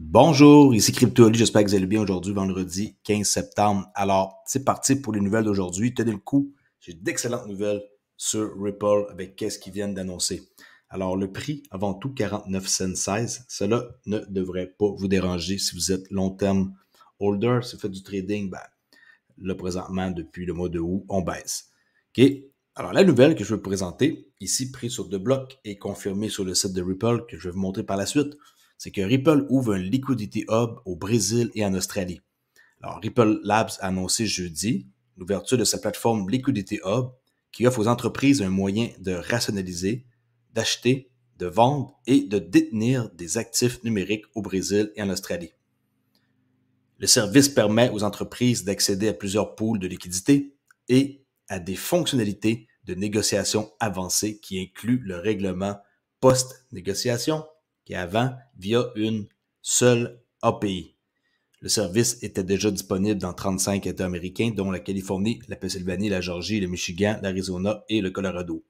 Bonjour, ici CryptoAli, j'espère que vous allez bien aujourd'hui, vendredi 15 septembre. Alors, c'est parti pour les nouvelles d'aujourd'hui. Tenez le coup, j'ai d'excellentes nouvelles sur Ripple avec qu'est-ce qu'ils viennent d'annoncer. Alors, le prix, avant tout, 49 cents 16. Cela ne devrait pas vous déranger si vous êtes long terme holder, si vous faites du trading, là, présentement, depuis le mois de août, on baisse. OK? Alors, la nouvelle que je veux vous présenter, ici, prise sur 2 blocs et confirmée sur le site de Ripple, que je vais vous montrer par la suite, c'est que Ripple ouvre un Liquidity Hub au Brésil et en Australie. Alors, Ripple Labs a annoncé jeudi l'ouverture de sa plateforme Liquidity Hub qui offre aux entreprises un moyen de rationaliser, d'acheter, de vendre et de détenir des actifs numériques au Brésil et en Australie. Le service permet aux entreprises d'accéder à plusieurs pools de liquidités et à des fonctionnalités de négociation avancées qui incluent le règlement post-négociation qui est avant via une seule API. Le service était déjà disponible dans 35 États américains, dont la Californie, la Pennsylvanie, la Georgie, le Michigan, l'Arizona et le Colorado.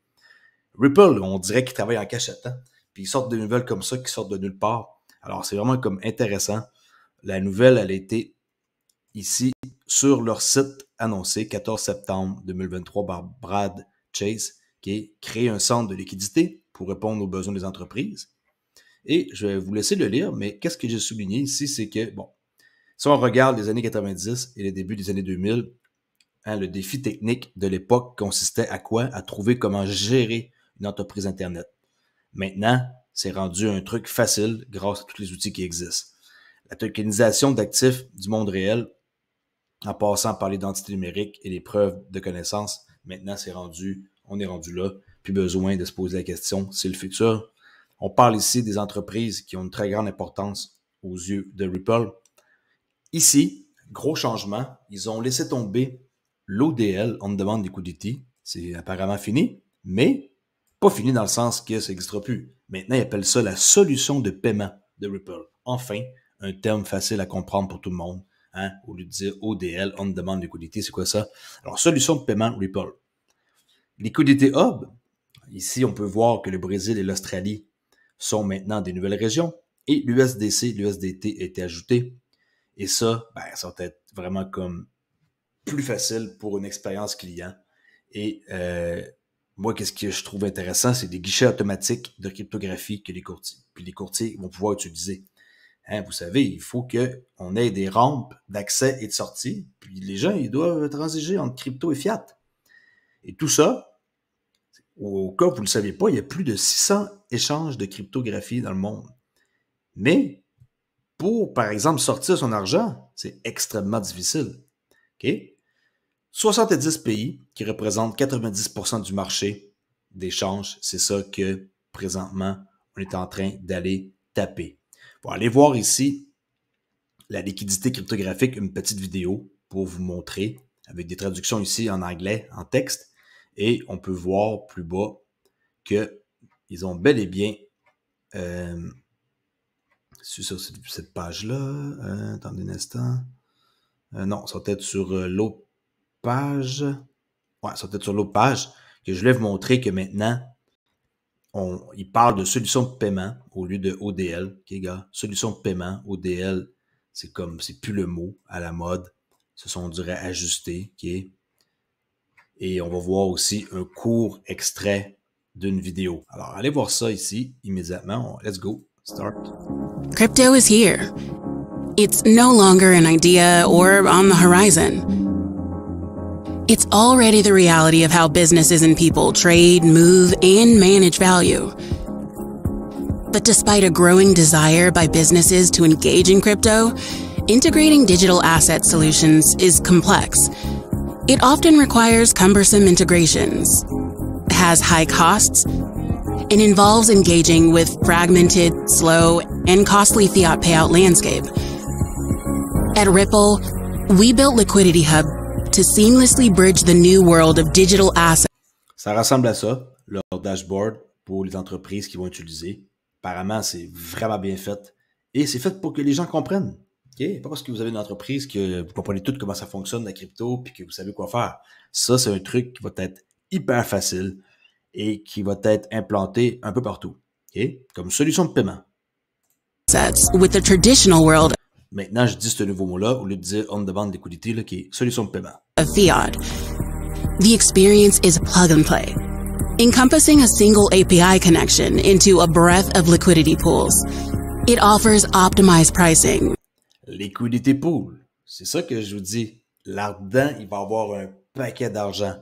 Ripple, on dirait qu'ils travaillent en cachette, hein? Puis ils sortent des nouvelles comme ça qui sortent de nulle part. Alors, c'est vraiment comme intéressant. La nouvelle, elle a été ici sur leur site annoncé 14 septembre 2023 par Brad Chase, qui est créer un centre de liquidité pour répondre aux besoins des entreprises. Et je vais vous laisser le lire, mais qu'est-ce que j'ai souligné ici, c'est que, bon, si on regarde les années 90 et les débuts des années 2000, le défi technique de l'époque consistait à quoi? À trouver comment gérer une entreprise Internet. Maintenant, c'est rendu un truc facile grâce à tous les outils qui existent. La tokenisation d'actifs du monde réel, en passant par l'identité numérique et les preuves de connaissance, maintenant on est rendu là, plus besoin de se poser la question, c'est le futur. On parle ici des entreprises qui ont une très grande importance aux yeux de Ripple. Ici, gros changement, ils ont laissé tomber l'ODL, On Demand Liquidity. C'est apparemment fini, mais pas fini dans le sens que ça n'existera plus. Maintenant, ils appellent ça la solution de paiement de Ripple. Enfin, un terme facile à comprendre pour tout le monde. Hein? Au lieu de dire ODL, On Demand Liquidity, c'est quoi ça? Alors, solution de paiement Ripple. Liquidity Hub, ici, on peut voir que le Brésil et l'Australie sont maintenant des nouvelles régions et l'USDC, l'USDT a été ajouté. Et ça, ça va être vraiment comme plus facile pour une expérience client. Et moi, qu'est-ce que je trouve intéressant, c'est des guichets automatiques de cryptographie que les courtiers vont pouvoir utiliser. Hein, vous savez, il faut qu'on ait des rampes d'accès et de sortie, puis les gens, ils doivent transiger entre crypto et fiat. Et tout ça, au cas où vous ne le saviez pas, il y a plus de 600 échanges de cryptographie dans le monde. Mais pour, par exemple, sortir son argent, c'est extrêmement difficile. OK? 70 pays qui représentent 90% du marché d'échange, c'est ça que présentement on est en train d'aller taper. Pour aller voir ici la liquidité cryptographique, une petite vidéo pour vous montrer avec des traductions ici en anglais, en texte, et on peut voir plus bas qu'ils ont bel et bien sur cette page-là. Attendez un instant. Non, ça va être sur l'autre page. Ouais, ça va être sur l'autre page que je voulais vous montrer que maintenant, il parle de solution de paiement au lieu de ODL. OK, gars? Solution de paiement, ODL, c'est plus le mot à la mode. Ce sont, on dirait, ajustés. OK? Et on va voir aussi un court extrait d'une vidéo. Alors, allez voir ça ici immédiatement. Let's go. Start. Crypto is here. It's no longer an idea or on the horizon. It's already the reality of how businesses and people trade, move, and manage value. But despite a growing desire by businesses to engage in crypto, integrating digital asset solutions is complex. It often requires cumbersome integrations, has high costs, and involves engaging with fragmented, slow, and costly fiat payout landscape. At Ripple, we built Liquidity Hub to seamlessly bridge the new world of digital assets. Ça ressemble à ça, leur dashboard pour les entreprises qui vont utiliser. Apparemment, c'est vraiment bien fait. Et c'est fait pour que les gens comprennent. Okay? Pas parce que vous avez une entreprise que vous comprenez tout comment ça fonctionne, la crypto, puis que vous savez quoi faire. Ça, c'est un truc qui va être hyper facile et qui va être implanté un peu partout. Okay? Comme solution de paiement. assets with the traditional world Maintenant, je dis ce nouveau mot-là au lieu de dire on-demand liquidity, là, qui est solution de paiement. of fiat. The experience is plug and play, encompassing a single API connection into a breadth of liquidity pools. It offers optimized pricing. Liquidity pool, c'est ça que je vous dis. Là-dedans, il va avoir un paquet d'argent.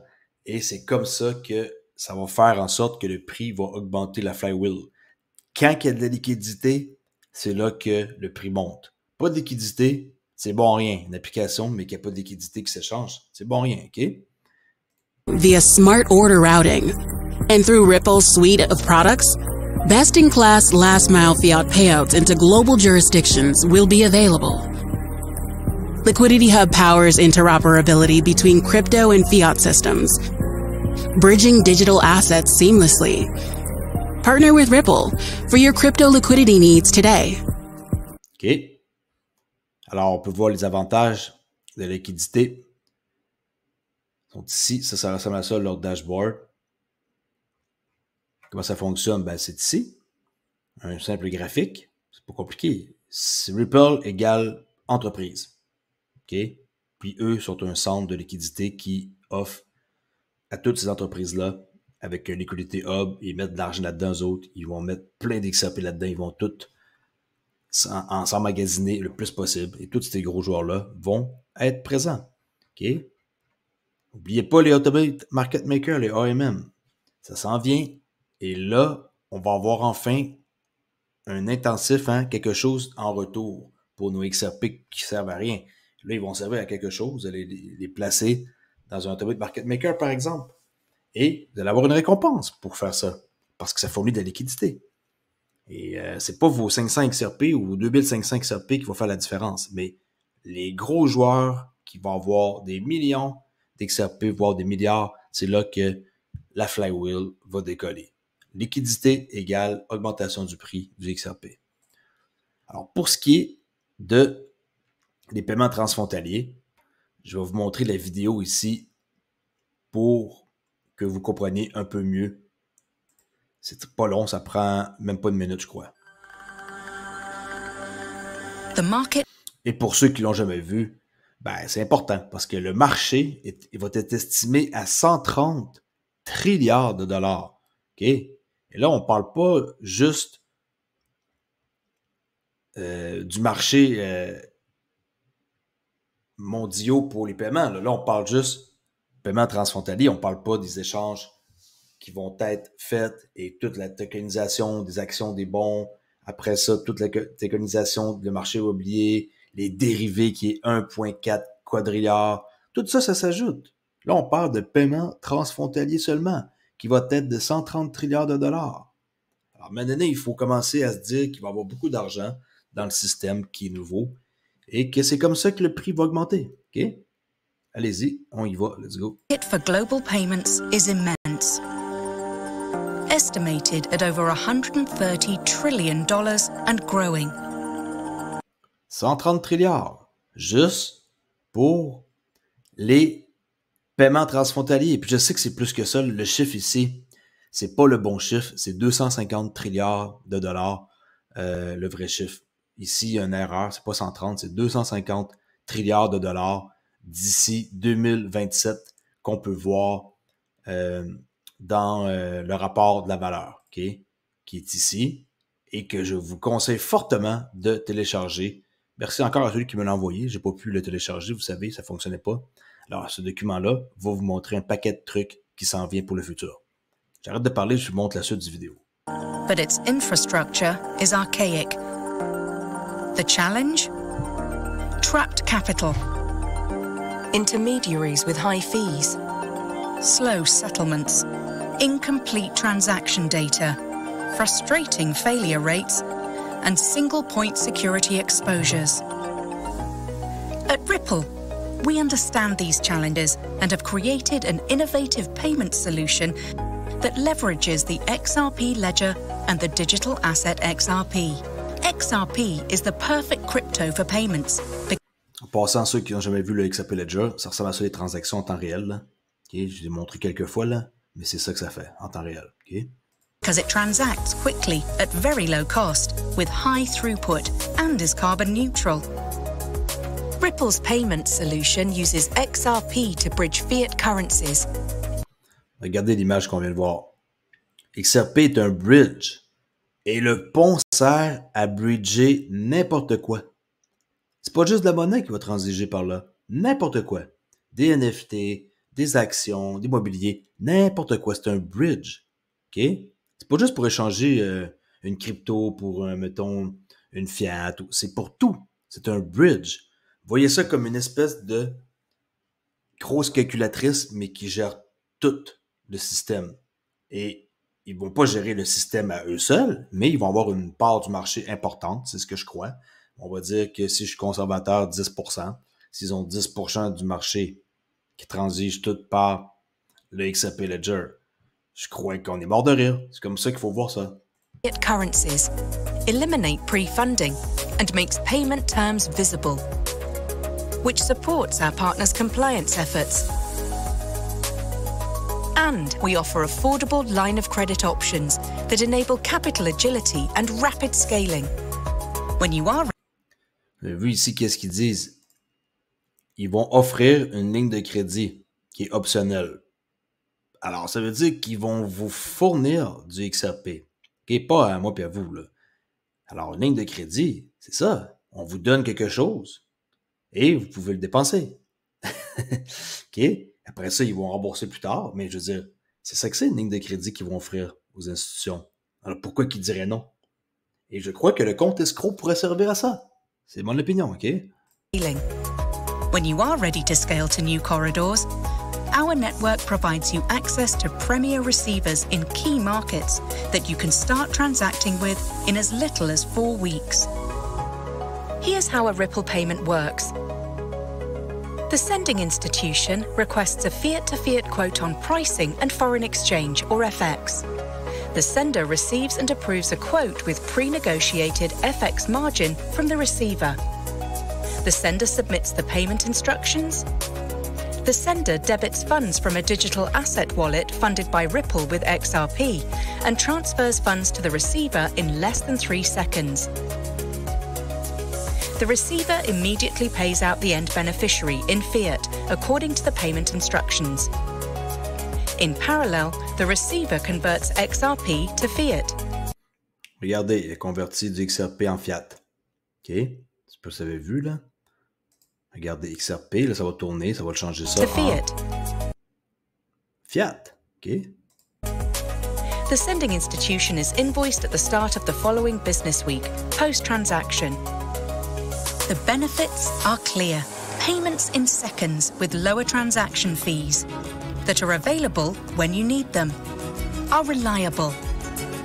Et c'est comme ça que ça va faire en sorte que le prix va augmenter la flywheel. Quand il y a de la liquidité, c'est là que le prix monte. Pas de liquidité, c'est bon rien. Une application, mais qu'il n'y a pas de liquidité qui s'échange, c'est bon rien, OK? Via smart order routing and through Ripple's suite of products, best-in-class last-mile fiat payouts into global jurisdictions will be available. Liquidity Hub powers interoperability between crypto and fiat systems, bridging digital assets seamlessly. Partner with Ripple for your crypto liquidity needs today. OK? Alors, on peut voir les avantages de la liquidité. Ils sont ici. Ça ressemble à ça, leur dashboard. Comment ça fonctionne? Ben, c'est ici. Un simple graphique. C'est pas compliqué. Ripple égale entreprise. OK? Puis eux sont un centre de liquidité qui offre à toutes ces entreprises-là avec un liquidity hub. Ils mettent de l'argent là-dedans, eux autres. Ils vont mettre plein d'XRP là-dedans. Ils vont toutes s'emmagasiner le plus possible. Et tous ces gros joueurs-là vont être présents. OK? N'oubliez pas les Automate Market Makers, les AMM. Ça s'en vient. Et là, on va avoir enfin un intensif, quelque chose en retour pour nos XRP qui ne servent à rien. Là, ils vont servir à quelque chose. Vous allez les placer dans un Automate Market Maker, par exemple. Et vous allez avoir une récompense pour faire ça. Parce que ça fournit de la liquidité. Et c'est pas vos 500 XRP ou vos 2500 XRP qui vont faire la différence, mais les gros joueurs qui vont avoir des millions d'XRP, voire des milliards, c'est là que la flywheel va décoller. Liquidité égale augmentation du prix du XRP. Alors, pour ce qui est des paiements transfrontaliers, je vais vous montrer la vidéo ici pour que vous compreniez un peu mieux. C'est pas long, ça prend même pas une minute, je crois. Et pour ceux qui l'ont jamais vu, ben, c'est important parce que le marché va être estimé à 130 trilliards de dollars. OK? Et là, on parle pas juste du marché mondiaux pour les paiements. Là, on parle juste paiement transfrontalier. On parle pas des échanges qui vont être faites et toute la tokenisation des actions des bons. Après ça, toute la tokenisation du marché immobilier, les dérivés qui est 1,4 quadrilliard. Tout ça, ça s'ajoute. Là, on parle de paiement transfrontalier seulement, qui va être de 130 trilliards de dollars. Alors maintenant, il faut commencer à se dire qu'il va y avoir beaucoup d'argent dans le système qui est nouveau et que c'est comme ça que le prix va augmenter. OK? Allez-y, on y va. Let's go. For global payments is immense. Estimated at over $130 trillion and growing. 130 trilliards, juste pour les paiements transfrontaliers. Et puis je sais que c'est plus que ça. Le chiffre ici, c'est pas le bon chiffre. C'est 250 trilliards de dollars, le vrai chiffre. Ici, il y a une erreur. C'est pas 130, c'est 250 trilliards de dollars d'ici 2027 qu'on peut voir dans le rapport de la valeur, okay, qui est ici et que je vous conseille fortement de télécharger. Merci encore à celui qui me l'a envoyé. J'ai pas pu le télécharger, vous savez, ça fonctionnait pas. Alors, ce document-là va vous montrer un paquet de trucs qui s'en vient pour le futur. J'arrête de parler, je vous montre la suite du vidéo. But its infrastructure is archaic. The challenge? Trapped capital. Intermediaries with high fees. Slow settlements. Incomplete transaction data. Frustrating failure rates. And single-point security exposures. At Ripple, we understand these challenges and have created an innovative payment solution that leverages the XRP ledger and the digital asset XRP. XRP is the perfect crypto for payments. En passant, ceux qui n'ont jamais vu le XRP Ledger, ça ressemble à ça les transactions en temps réel. Là. Okay, je l'ai montré quelques fois, là, mais c'est ça que ça fait, en temps réel. Okay? because it transacts quickly at very low cost with high throughput and is carbon neutral. Ripple's payment solution uses XRP to bridge fiat currencies. Regardez l'image qu'on vient de voir. XRP est un bridge et le pont sert à bridger n'importe quoi. C'est pas juste de la monnaie qui va transiger par là. N'importe quoi. Des NFT, des actions, des mobiliers, n'importe quoi. C'est un bridge. OK? C'est pas juste pour échanger une crypto pour, mettons, une fiat. C'est pour tout. C'est un bridge. Voyez ça comme une espèce de grosse calculatrice, mais qui gère tout le système. Et ils vont pas gérer le système à eux seuls, mais ils vont avoir une part du marché importante, c'est ce que je crois. On va dire que si je suis conservateur, 10%. S'ils ont 10% du marché qui transige tout par le XRP Ledger, je crois qu'on est mort de rire. C'est comme ça qu'il faut voir ça. Fiat currencies eliminate pre-funding and makes payment terms visible, which supports our partners' compliance efforts. And we offer affordable line of credit options that enable capital agility and rapid scaling. When you are... Vous avez vu ici qu'est-ce qu'ils disent? Ils vont offrir une ligne de crédit qui est optionnelle. Alors, ça veut dire qu'ils vont vous fournir du XRP. Okay? Pas à moi et à vous, là. Alors, une ligne de crédit, c'est ça. On vous donne quelque chose et vous pouvez le dépenser. OK? Après ça, ils vont rembourser plus tard, mais je veux dire, c'est ça que c'est une ligne de crédit qu'ils vont offrir aux institutions. Alors, pourquoi qu'ils diraient non? Et je crois que le compte escroc pourrait servir à ça. C'est mon opinion, OK? When you are ready to scale to new corridors, our network provides you access to premier receivers in key markets that you can start transacting with in as little as 4 weeks. Here's how a Ripple payment works. The sending institution requests a fiat-to-fiat quote on pricing and foreign exchange, or FX. The sender receives and approves a quote with pre-negotiated FX margin from the receiver. The sender submits the payment instructions. The sender debits funds from a digital asset wallet funded by Ripple with XRP and transfers funds to the receiver in less than 3 seconds. The receiver immediately pays out the end beneficiary in fiat according to the payment instructions. In parallel, the receiver converts XRP to fiat. Regardez, il a converti du XRP en fiat. OK? C'est pas ce que vous avez vu, là. Regardez, XRP, là, ça va tourner, ça va le changer ça to fiat. Fiat. OK? The sending institution is invoiced at the start of the following business week, post-transaction. The benefits are clear. Payments in seconds with lower transaction fees that are available when you need them, are reliable,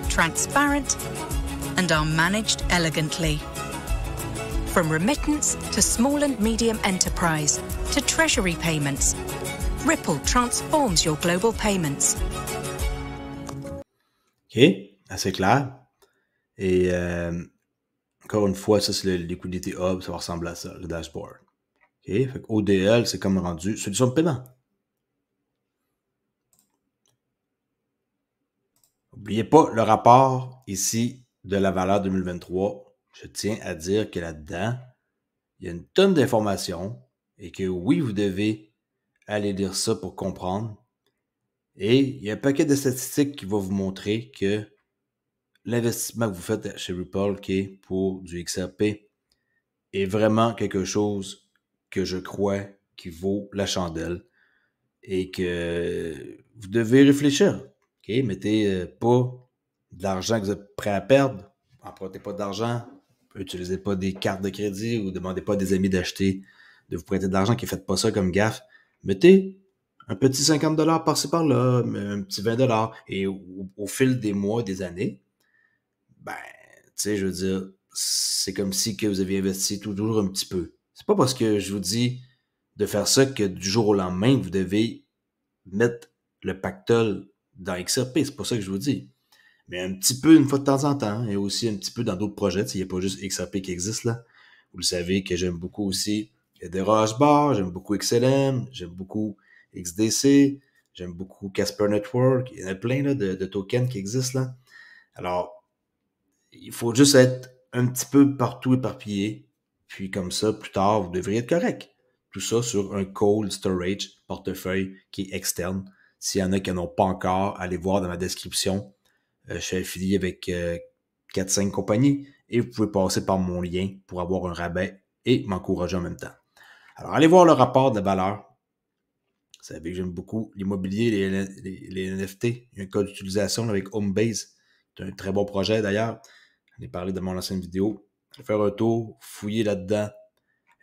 transparent, and are managed elegantly. From remittance to small and medium enterprise to treasury payments, Ripple transforms your global payments. OK, assez clair. Et encore une fois, ça c'est le Liquidity Hub, ça va ressembler à ça, le dashboard. OK, fait ODL, c'est comme rendu solution de paiement. N'oubliez pas le rapport ici de la valeur 2023. Je tiens à dire que là-dedans, il y a une tonne d'informations et que oui, vous devez aller lire ça pour comprendre. Et il y a un paquet de statistiques qui va vous montrer que l'investissement que vous faites chez Ripple, qui est pour du XRP, est vraiment quelque chose que je crois qui vaut la chandelle et que vous devez réfléchir. OK? Mettez pas de l'argent que vous êtes prêt à perdre. Empruntez pas d'argent. Utilisez pas des cartes de crédit ou demandez pas à des amis d'acheter, de vous prêter de l'argent qui ne faites pas ça comme gaffe. Mettez un petit 50$ par-ci par-là, un petit 20$. Et au fil des mois, des années, ben, tu sais, je veux dire, c'est comme si que vous aviez investi toujours un petit peu. C'est pas parce que je vous dis de faire ça que du jour au lendemain, vous devez mettre le pactole dans XRP. C'est pas ça que je vous dis. Mais un petit peu une fois de temps en temps, et aussi un petit peu dans d'autres projets. Il n'y a pas juste XRP qui existe là. Vous le savez que j'aime beaucoup aussi Hedera Hashbar, j'aime beaucoup XLM, j'aime beaucoup XDC, j'aime beaucoup Casper Network. Il y en a plein là, de tokens qui existent là. Alors, il faut juste être un petit peu partout éparpillé, puis comme ça, plus tard, vous devriez être correct. Tout ça sur un cold storage portefeuille qui est externe. S'il y en a qui n'en ont pas encore, allez voir dans ma description. Je suis affilié avec 4-5 compagnies et vous pouvez passer par mon lien pour avoir un rabais et m'encourager en même temps. Alors, allez voir le rapport de valeur. Vous savez que j'aime beaucoup l'immobilier, les NFT. Il y a un code d'utilisation avec Homebase. C'est un très bon projet d'ailleurs. J'en ai parlé dans mon ancienne vidéo. Allez faire un tour, fouillez là-dedans.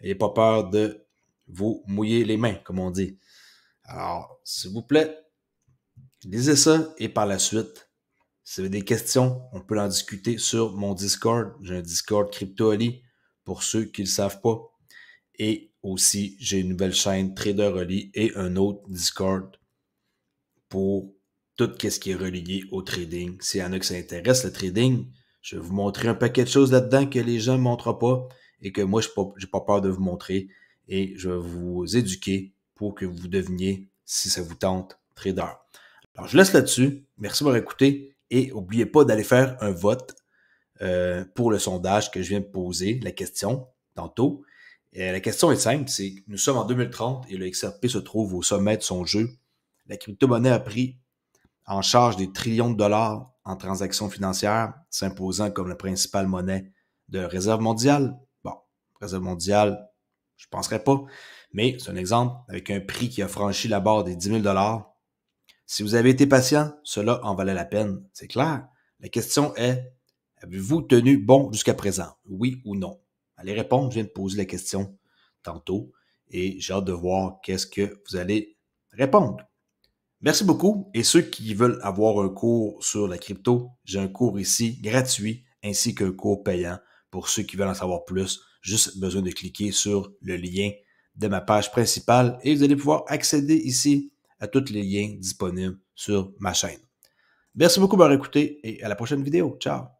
N'ayez pas peur de vous mouiller les mains, comme on dit. Alors, s'il vous plaît, lisez ça et par la suite, si vous avez des questions, on peut en discuter sur mon Discord. J'ai un Discord CryptoOli pour ceux qui ne le savent pas. Et aussi, j'ai une nouvelle chaîne Trader-Oli et un autre Discord pour tout ce qui est relié au trading. S'il y en a qui s'intéressent le trading, je vais vous montrer un paquet de choses là-dedans que les gens ne montrent pas et que moi, je n'ai pas peur de vous montrer. Et je vais vous éduquer pour que vous deveniez, si ça vous tente, trader. Alors, je laisse là-dessus. Merci d'avoir écouté. Et n'oubliez pas d'aller faire un vote pour le sondage que je viens de poser, la question, tantôt. Et la question est simple, c'est que nous sommes en 2030 et le XRP se trouve au sommet de son jeu. La crypto-monnaie a pris en charge des trillions de dollars en transactions financières, s'imposant comme la principale monnaie de réserve mondiale. Bon, réserve mondiale, je ne penserais pas, mais c'est un exemple avec un prix qui a franchi la barre des 10 000 $. Si vous avez été patient, cela en valait la peine, c'est clair. La question est, avez-vous tenu bon jusqu'à présent? Oui ou non? Allez répondre, je viens de poser la question tantôt et j'ai hâte de voir qu'est-ce que vous allez répondre. Merci beaucoup et ceux qui veulent avoir un cours sur la crypto, j'ai un cours ici gratuit ainsi qu'un cours payant pour ceux qui veulent en savoir plus. Juste besoin de cliquer sur le lien de ma page principale et vous allez pouvoir accéder ici à tous les liens disponibles sur ma chaîne. Merci beaucoup d'avoir écouté et à la prochaine vidéo. Ciao!